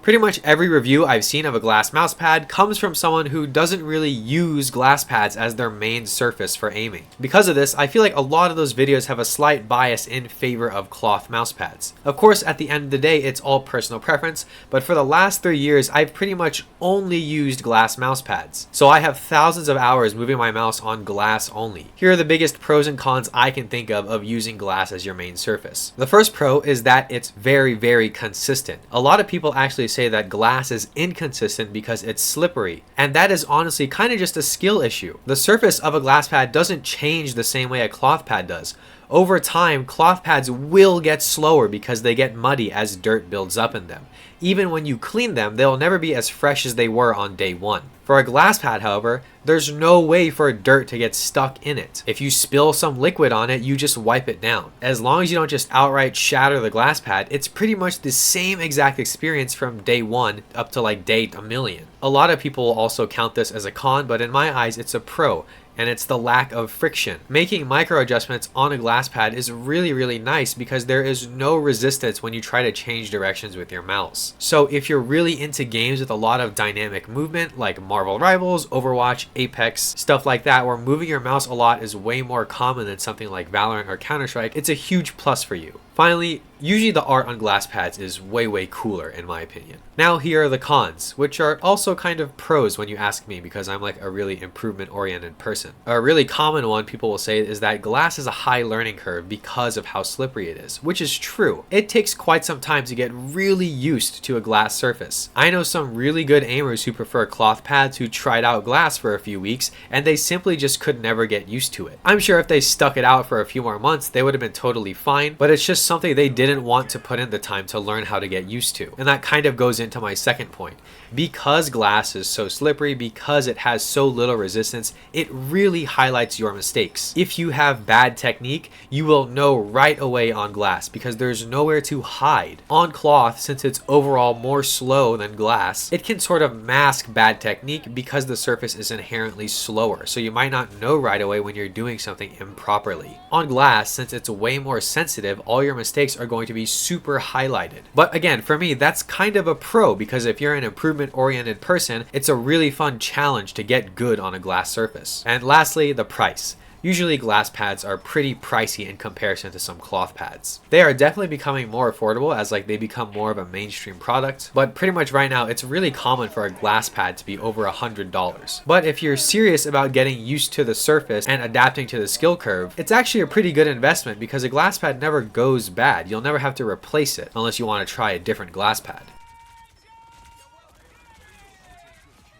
Pretty much every review I've seen of a glass mouse pad comes from someone who doesn't really use glass pads as their main surface for aiming. Because of this, I feel like a lot of those videos have a slight bias in favor of cloth mouse pads. Of course, at the end of the day, it's all personal preference, but for the last 3 years, I've pretty much only used glass mouse pads. So I have thousands of hours moving my mouse on glass only. Here are the biggest pros and cons I can think of using glass as your main surface. The first pro is that it's very, very consistent. A lot of people actually say that glass is inconsistent because it's slippery, and that is honestly kind of just a skill issue. The surface of a glass pad doesn't change the same way a cloth pad does. Over time, cloth pads will get slower because they get muddy as dirt builds up in them. Even when you clean them, they'll never be as fresh as they were on day one. For a glass pad, however, there's no way for dirt to get stuck in it. If you spill some liquid on it, you just wipe it down. As long as you don't just outright shatter the glass pad, it's pretty much the same exact experience from day one up to like day 1,000,000. A lot of people also count this as a con, but in my eyes, it's a pro. And it's the lack of friction. Making micro adjustments on a glass pad is really nice because there is no resistance when you try to change directions with your mouse. So if you're really into games with a lot of dynamic movement like Marvel Rivals, Overwatch, Apex, stuff like that, where moving your mouse a lot is way more common than something like Valorant or Counter-Strike, it's a huge plus for you. Finally, usually the art on glass pads is way cooler in my opinion. Now here are the cons, which are also kind of pros when you ask me because I'm like a really improvement oriented person. A really common one people will say is that glass is a high learning curve because of how slippery it is, which is true. It takes quite some time to get really used to a glass surface. I know some really good aimers who prefer cloth pads who tried out glass for a few weeks and they simply just could never get used to it. I'm sure if they stuck it out for a few more months, they would have been totally fine, but it's just something they didn't want to put in the time to learn how to get used to. And that kind of goes into my second point. Because glass is so slippery, because it has so little resistance, it really highlights your mistakes. If you have bad technique, you will know right away on glass because there's nowhere to hide. On cloth, since it's overall more slow than glass, it can sort of mask bad technique because the surface is inherently slower, so you might not know right away when you're doing something improperly. On glass, since it's way more sensitive, all your mistakes are going to be super highlighted. But again, for me, that's kind of a pro because if you're an improvement-oriented person, it's a really fun challenge to get good on a glass surface. And lastly, the price. Usually glass pads are pretty pricey in comparison to some cloth pads. They are definitely becoming more affordable as like they become more of a mainstream product, but pretty much right now it's really common for a glass pad to be over $100. But if you're serious about getting used to the surface and adapting to the skill curve, it's actually a pretty good investment because a glass pad never goes bad. You'll never have to replace it unless you want to try a different glass pad.